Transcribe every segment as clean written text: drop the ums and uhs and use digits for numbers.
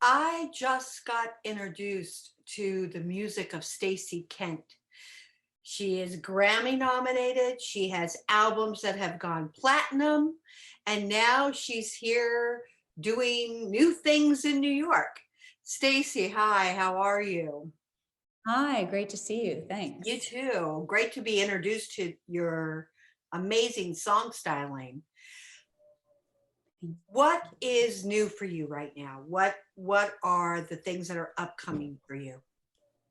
I just got introduced to the music of Stacey Kent. She is Grammy nominated. She has albums that have gone platinum, and now she's here doing new things in New York. Stacey, hi, how are you? Hi, great to see you. You Thanks. too. Great to be introduced to your amazing song styling. Thank What you. is new for you right now? What are the things that are upcoming for you?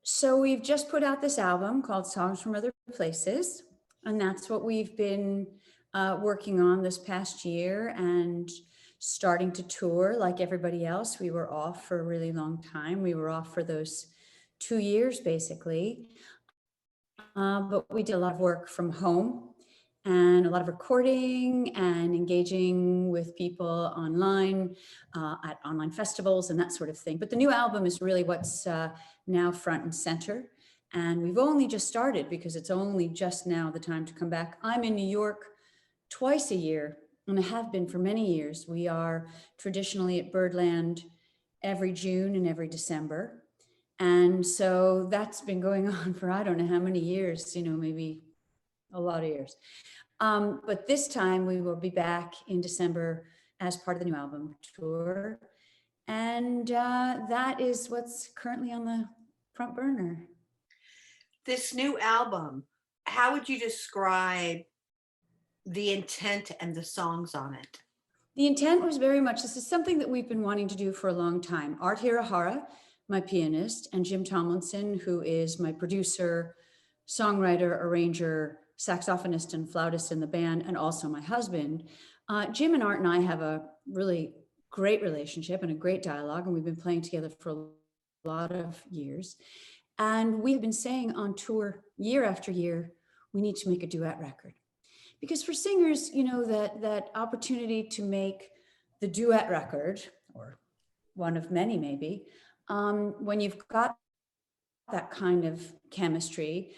So we've just put out this album called Songs from Other Places, and that's what we've been working on this past year and starting to tour like everybody else. We were off for a really long time. We were off for those 2 years basically, but we did a lot of work from home and a lot of recording and engaging with people online at online festivals and that sort of thing. But the new album is really what's now front and center. And we've only just started because it's only just now the time to come back. I'm in New York twice a year, and I have been for many years. We are traditionally at Birdland every June and every December. And so that's been going on for I don't know how many years, maybe a lot of years. But this time we will be back in December as part of the new album tour. And that is what's currently on the front burner. This new album, how would you describe the intent and the songs on it? The intent was very much, this is something that we've been wanting to do for a long time. Art Hirahara, my pianist, and Jim Tomlinson, who is my producer, songwriter, arranger, saxophonist, and flautist in the band, and also my husband. Jim and Art and I have a really great relationship and a great dialogue, and we've been playing together for a lot of years. And we have been saying on tour year after year, we need to make a duet record. Because for singers, that opportunity to make the duet record, or one of many maybe, when you've got that kind of chemistry,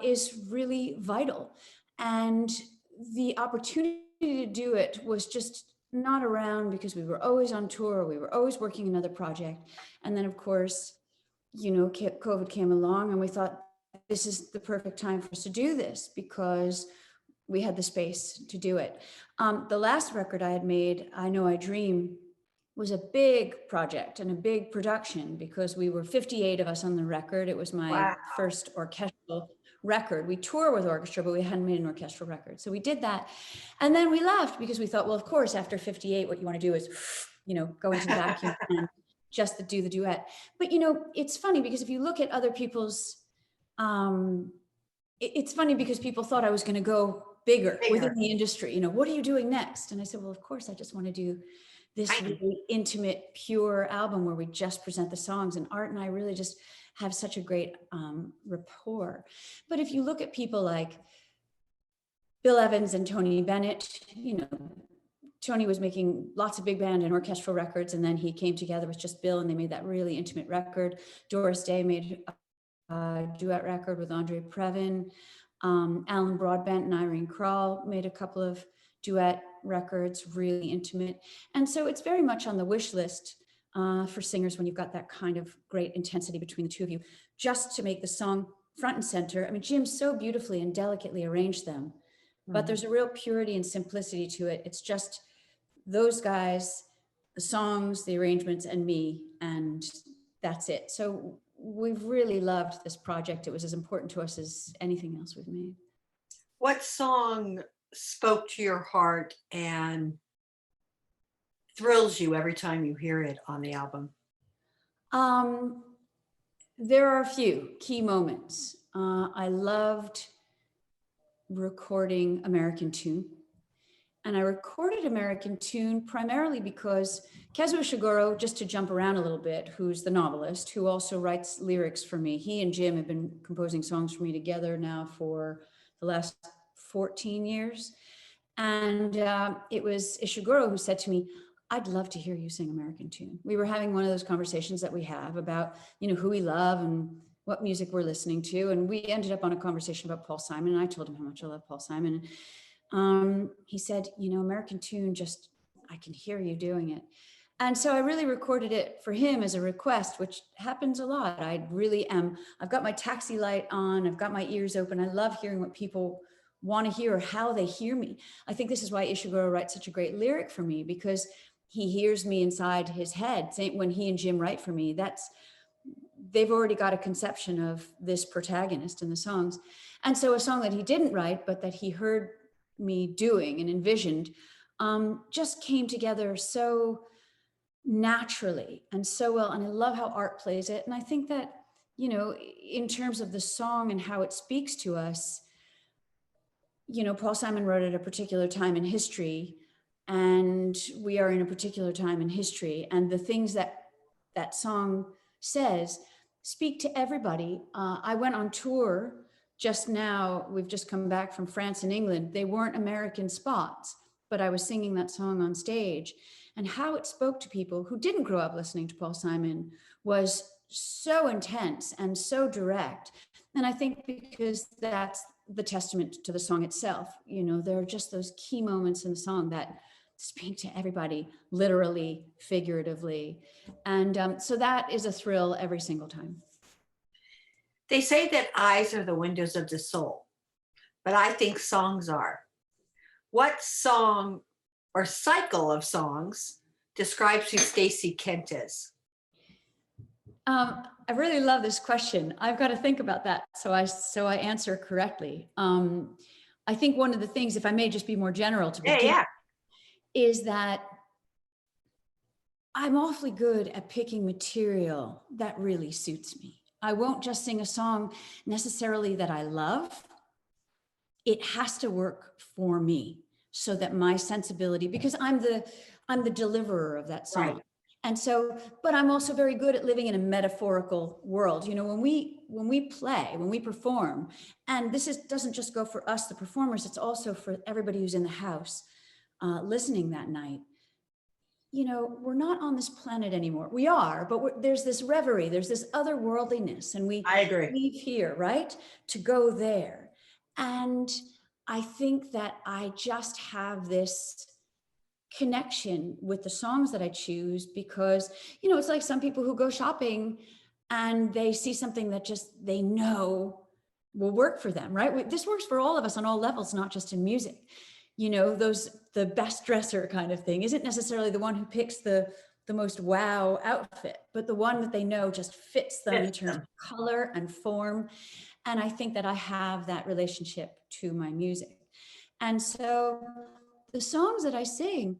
is really vital. And the opportunity to do it was just not around because we were always on tour, we were always working another project. And then of course, COVID came along and we thought this is the perfect time for us to do this because we had the space to do it. The last record I had made, I Know I Dream, was a big project and a big production because we were 58 of us on the record. It was my Wow. first orchestral record. We tour with orchestra, but we hadn't made an orchestral record. So we did that. And then we left because we thought, well, of course, after 58, what you want to do is, go into the vacuum and just do the duet. But, it's funny because if you look at other people's, it's funny because people thought I was going to go bigger within the industry. What are you doing next? And I said, well, of course, I just want to do this really intimate, pure album where we just present the songs. And Art and I really just have such a great rapport. But if you look at people like Bill Evans and Tony Bennett, Tony was making lots of big band and orchestral records, and then he came together with just Bill and they made that really intimate record. Doris Day made a duet record with Andre Previn. Alan Broadbent and Irene Krall made a couple of duet records, really intimate. And so it's very much on the wish list for singers when you've got that kind of great intensity between the two of you, just to make the song front and center. I mean, Jim so beautifully and delicately arranged them, but there's a real purity and simplicity to it. It's just those guys, the songs, the arrangements, and me, and that's it. So we've really loved this project. It was as important to us as anything else we've made. What song spoke to your heart and thrills you every time you hear it on the album? There are a few key moments. I loved recording American Tune. And I recorded American Tune primarily because Kazuo Ishiguro, just to jump around a little bit, who's the novelist, who also writes lyrics for me. He and Jim have been composing songs for me together now for the last 14 years. And it was Ishiguro who said to me, I'd love to hear you sing American Tune. We were having one of those conversations that we have about, who we love and what music we're listening to. And we ended up on a conversation about Paul Simon. And I told him how much I love Paul Simon. He said, American Tune, I can hear you doing it. And so I really recorded it for him as a request, which happens a lot. I've got my taxi light on, I've got my ears open. I love hearing what people want to hear or how they hear me. I think this is why Ishiguro writes such a great lyric for me, because he hears me inside his head. When he and Jim write for me, they've already got a conception of this protagonist in the songs. And so a song that he didn't write, but that he heard me doing and envisioned, just came together so naturally and so well. And I love how art plays it. And I think that, in terms of the song and how it speaks to us, Paul Simon wrote at a particular time in history, and we are in a particular time in history. And the things that that song says speak to everybody. I went on tour just now. We've just come back from France and England. They weren't American spots, but I was singing that song on stage. And how it spoke to people who didn't grow up listening to Paul Simon was so intense and so direct. And I think because that's the testament to the song itself. There are just those key moments in the song that speak to everybody, literally, figuratively. And so that is a thrill every single time. They say that eyes are the windows of the soul, but I think songs are. What song or cycle of songs describes who Stacey Kent is? I really love this question. I've got to think about that so I answer correctly. I think one of the things, if I may just be more general to begin, is that I'm awfully good at picking material that really suits me. I won't just sing a song necessarily that I love. It has to work for me so that my sensibility, because I'm the deliverer of that song. Right. And so, but I'm also very good at living in a metaphorical world. When we play, when we perform, and doesn't just go for us, the performers, it's also for everybody who's in the house listening that night. We're not on this planet anymore. We are, but there's this reverie, there's this otherworldliness, and I agree. Leave here, right, to go there. And I think that I just have this connection with the songs that I choose because, it's like some people who go shopping and they see something that just they know will work for them, right? This works for all of us on all levels, not just in music. The best dresser kind of thing isn't necessarily the one who picks the most wow outfit, but the one that they know just fits them in terms of color and form. And I think that I have that relationship to my music. And so the songs that I sing,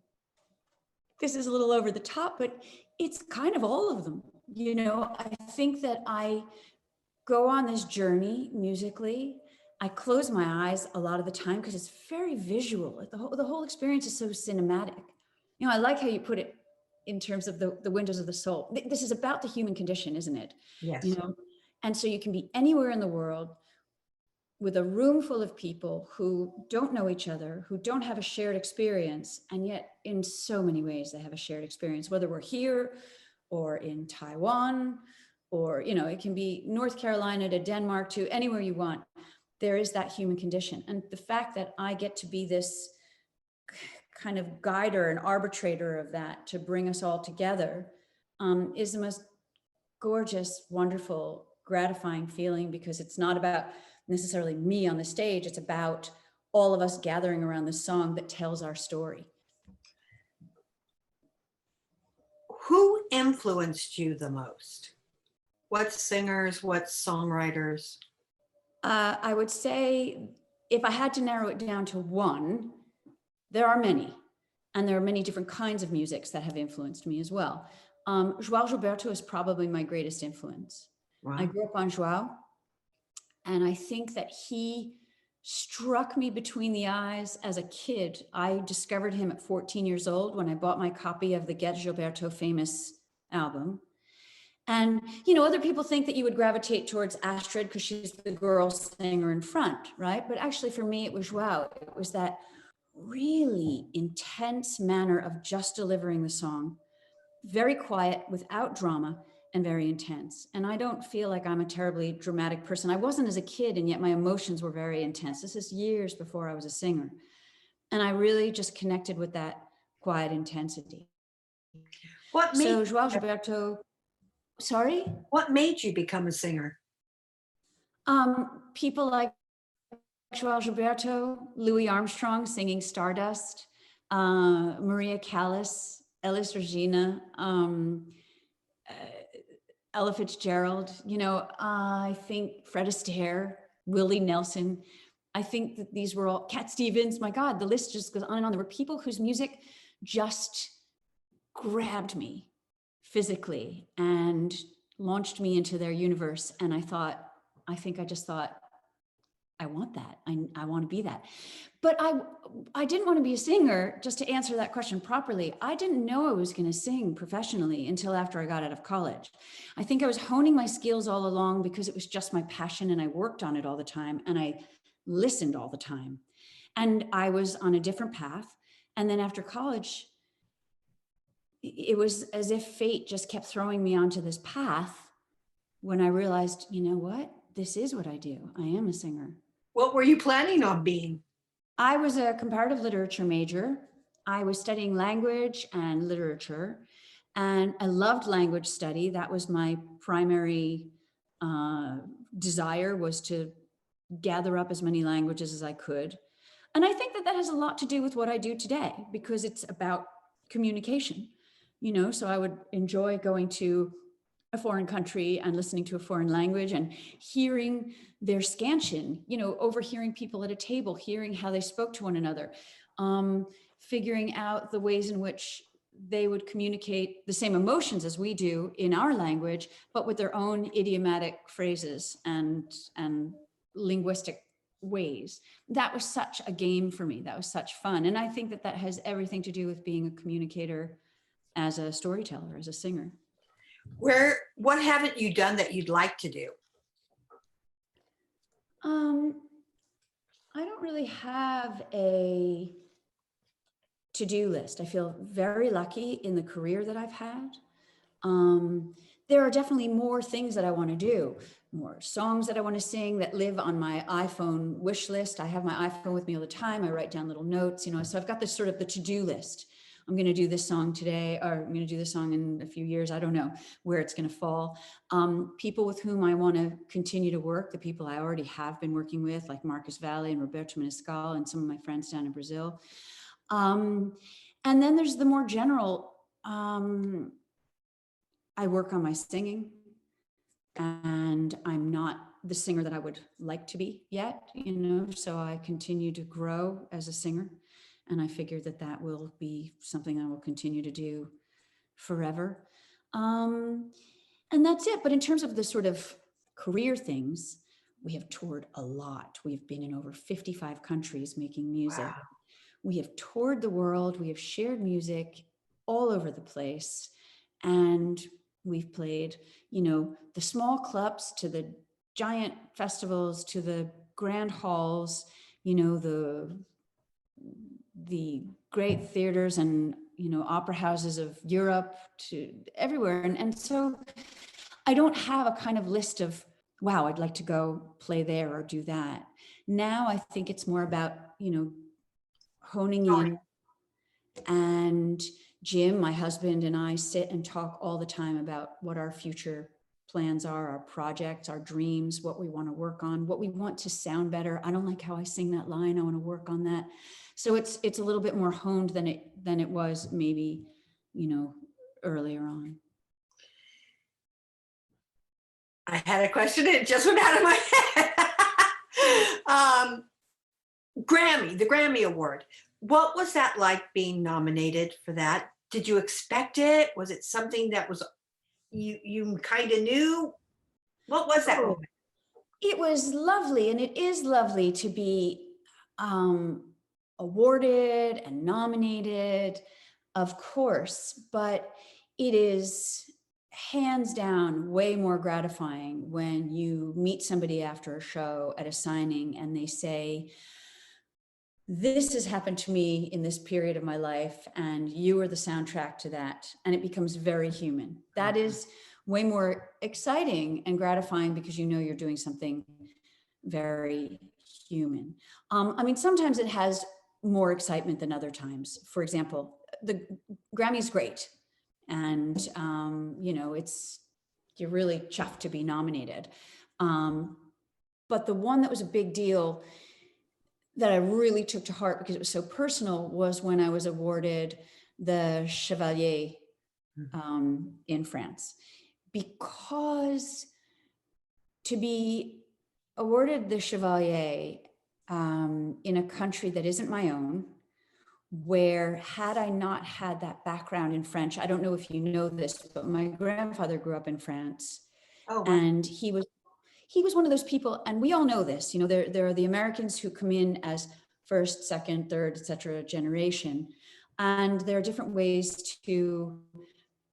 this is a little over the top, but it's kind of all of them. I think that I go on this journey musically. I close my eyes a lot of the time because it's very visual. The whole experience is so cinematic. I like how you put it in terms of the windows of the soul. This is about the human condition, isn't it? Yes. And so you can be anywhere in the world with a room full of people who don't know each other, who don't have a shared experience, and yet in so many ways they have a shared experience, whether we're here or in Taiwan, or, it can be North Carolina to Denmark to anywhere you want. There is that human condition. And the fact that I get to be this kind of guider and arbitrator of that to bring us all together is the most gorgeous, wonderful, gratifying feeling, because it's not about necessarily me on the stage. It's about all of us gathering around this song that tells our story. Who influenced you the most? What singers, what songwriters? I would say if I had to narrow it down to one, there are many, and there are many different kinds of musics that have influenced me as well. João Gilberto is probably my greatest influence. Wow. I grew up on João, and I think that he struck me between the eyes as a kid. I discovered him at 14 years old when I bought my copy of the Get Gilberto Famous album. And, other people think that you would gravitate towards Astrid because she's the girl singer in front, right? But actually for me, it was João. It was that really intense manner of just delivering the song, very quiet, without drama, and very intense. And I don't feel like I'm a terribly dramatic person. I wasn't as a kid, and yet my emotions were very intense. This is years before I was a singer. And I really just connected with that quiet intensity. What made So João Gilberto, sorry? what made you become a singer? People like João Gilberto, Louis Armstrong singing Stardust, Maria Callas, Elis Regina, Ella Fitzgerald, I think Fred Astaire, Willie Nelson. I think that these were all, Cat Stevens, my God, the list just goes on and on. There were people whose music just grabbed me physically and launched me into their universe. And I just thought, I want that. I want to be that. But I didn't want to be a singer. Just to answer that question properly, I didn't know I was going to sing professionally until after I got out of college. I think I was honing my skills all along because it was just my passion and I worked on it all the time and I listened all the time. And I was on a different path. And then after college, it was as if fate just kept throwing me onto this path when I realized, you know what? This is what I do. I am a singer. What were you planning on being? I was a comparative literature major. I was studying language and literature, and I loved language study. That was my primary desire, was to gather up as many languages as I could. And I think that that has a lot to do with what I do today, because it's about communication, so I would enjoy going to a foreign country and listening to a foreign language and hearing their scansion, overhearing people at a table, hearing how they spoke to one another, figuring out the ways in which they would communicate the same emotions as we do in our language, but with their own idiomatic phrases and linguistic ways. That was such a game for me. That was such fun. And I think that that has everything to do with being a communicator as a storyteller, as a singer. What haven't you done that you'd like to do? I don't really have a to-do list. I feel very lucky in the career that I've had. There are definitely more things that I want to do, more songs that I want to sing that live on my iPhone wish list. I have my iPhone with me all the time. I write down little notes, so I've got this sort of the to-do list. I'm going to do this song today, or I'm going to do this song in a few years. I don't know where it's going to fall. People with whom I want to continue to work, the people I already have been working with, like Marcus Valle and Roberto Menescal and some of my friends down in Brazil. And then there's the more general, I work on my singing, and I'm not the singer that I would like to be yet, so I continue to grow as a singer. And I figure that that will be something I will continue to do forever. And that's it. But in terms of the sort of career things, we have toured a lot. We've been in over 55 countries making music. Wow. We have toured the world. We have shared music all over the place. And we've played, the small clubs to the giant festivals, to the grand halls, the great theaters and opera houses of Europe, to everywhere. And so I don't have a kind of list of, wow, I'd like to go play there or do that. Now I think it's more about honing in. And Jim, my husband, and I sit and talk all the time about what our future plans are, our projects, our dreams, what we want to work on, what we want to sound better. I don't like how I sing that line. I want to work on that. So it's a little bit more honed than it was maybe, earlier on. I had a question, it just went out of my head. The Grammy Award. What was that like, being nominated for that? Did you expect it? Was it something that was you kind of knew? What was that moment? It was lovely, and it is lovely to be awarded and nominated, of course, but it is hands down way more gratifying when you meet somebody after a show at a signing and they say, this has happened to me in this period of my life, and you are the soundtrack to that. And it becomes very human. That is way more exciting and gratifying, because you're doing something very human. Sometimes it has more excitement than other times. For example, the Grammy's great. And, you're really chuffed to be nominated. But the one that was a big deal that I really took to heart because it was so personal was when I was awarded the Chevalier in France. Because to be awarded the Chevalier in a country that isn't my own, where had I not had that background in French, I don't know if you know this, but my grandfather grew up in France, Oh, wow. and he was one of those people, and we all know this, there are the Americans who come in as first, second, third, etc. generation, and there are different ways to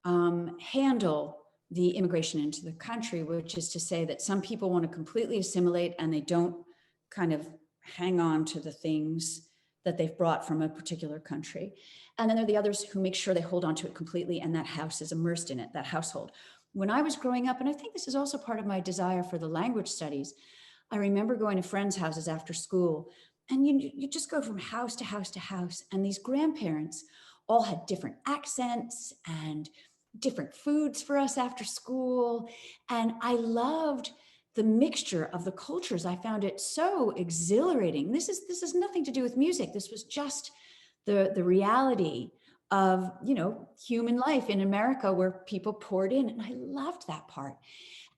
handle the immigration into the country, which is to say that some people want to completely assimilate and they don't kind of hang on to the things that they've brought from a particular country. And then there are the others who make sure they hold on to it completely, and that house is immersed in it, that household. When I was growing up, and I think this is also part of my desire for the language studies, I remember going to friends' houses after school, and you just go from house to house to house, and these grandparents all had different accents and different foods for us after school. And I loved the mixture of the cultures. I found it so exhilarating. This is nothing to do with music. This was just the reality of, human life in America, where people poured in. And I loved that part.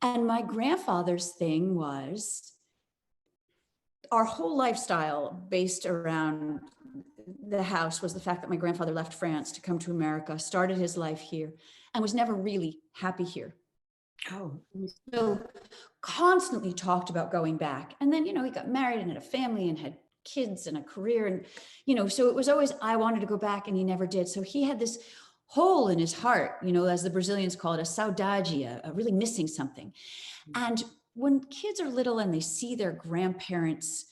And my grandfather's thing was our whole lifestyle based around the house was the fact that my grandfather left France to come to America, started his life here, and was never really happy here. Oh, So constantly talked about going back. And then, he got married and had a family and had kids and a career. And, so it was always, I wanted to go back, and he never did. So he had this hole in his heart, as the Brazilians call it, a saudade, a really missing something. And when kids are little and they see their grandparents,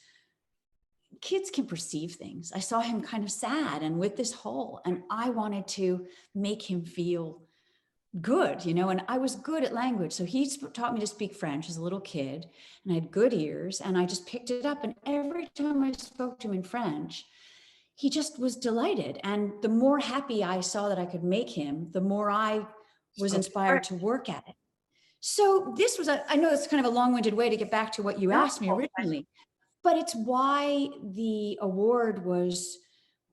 kids can perceive things. I saw him kind of sad and with this hole, and I wanted to make him feel good, and I was good at language. So he taught me to speak French as a little kid, and I had good ears, and I just picked it up. And every time I spoke to him in French, he just was delighted. And the more happy I saw that I could make him, the more I was inspired to work at it. So this was, I know it's kind of a long-winded way to get back to what you asked me originally, but it's why the award was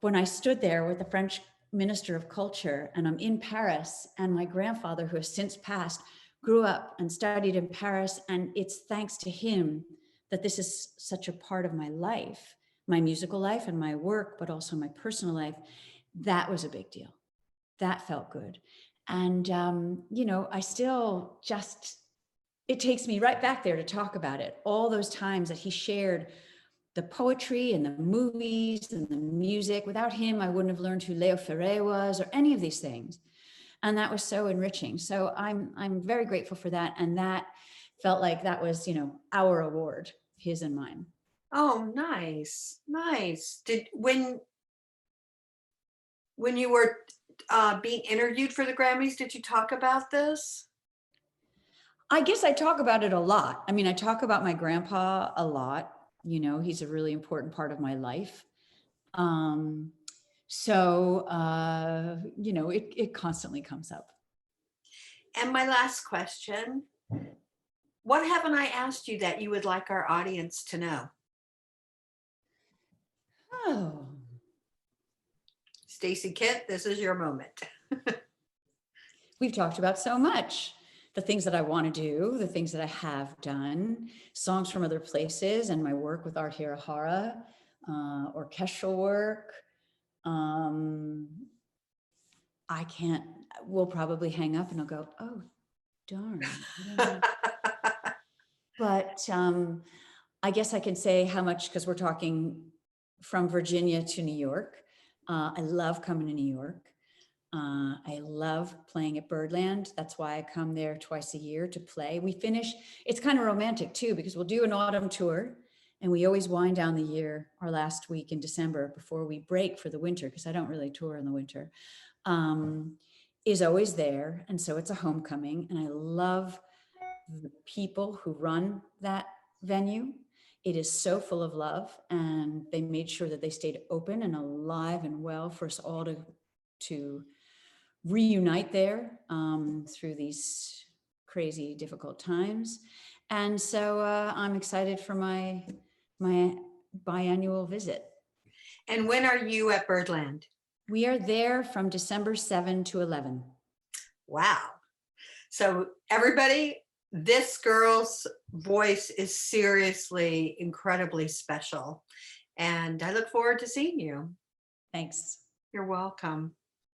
when I stood there with the French Minister of Culture, and I'm in Paris, and my grandfather, who has since passed, grew up and studied in Paris. And it's thanks to him that this is such a part of my life, my musical life and my work, but also my personal life. That was a big deal. That felt good. And, I still just, it takes me right back there to talk about it. All those times that he shared the poetry and the movies and the music. Without him, I wouldn't have learned who Leo Ferré was or any of these things. And that was so enriching. So I'm very grateful for that. And that felt like that was, our award, his and mine. oh, nice, nice. When you were being interviewed for the Grammys, did you talk about this? I guess I talk about it a lot. I mean, I talk about my grandpa a lot. He's a really important part of my life. It constantly comes up. And my last question, what haven't I asked you that you would like our audience to know? Oh, Stacey Kent, this is your moment. we've talked about so much. The things that I want to do, the things that I have done, songs from other places, and my work with Art Hirahara, orchestral work. We'll probably hang up and I'll go, oh, darn. I don't know. But I guess I can say how much, because we're talking from Virginia to New York. I love coming to New York. I love playing at Birdland. That's why I come there twice a year to play. It's kind of romantic too, because we'll do an autumn tour, and we always wind down the year, our last week in December before we break for the winter, because I don't really tour in the winter, is always there. And so it's a homecoming, and I love the people who run that venue. It is so full of love, and they made sure that they stayed open and alive and well for us all to reunite there through these crazy, difficult times. And so I'm excited for my biannual visit. And when are you at Birdland? We are there from December 7 to 11. Wow. So everybody, this girl's voice is seriously incredibly special. And I look forward to seeing you. Thanks. You're welcome.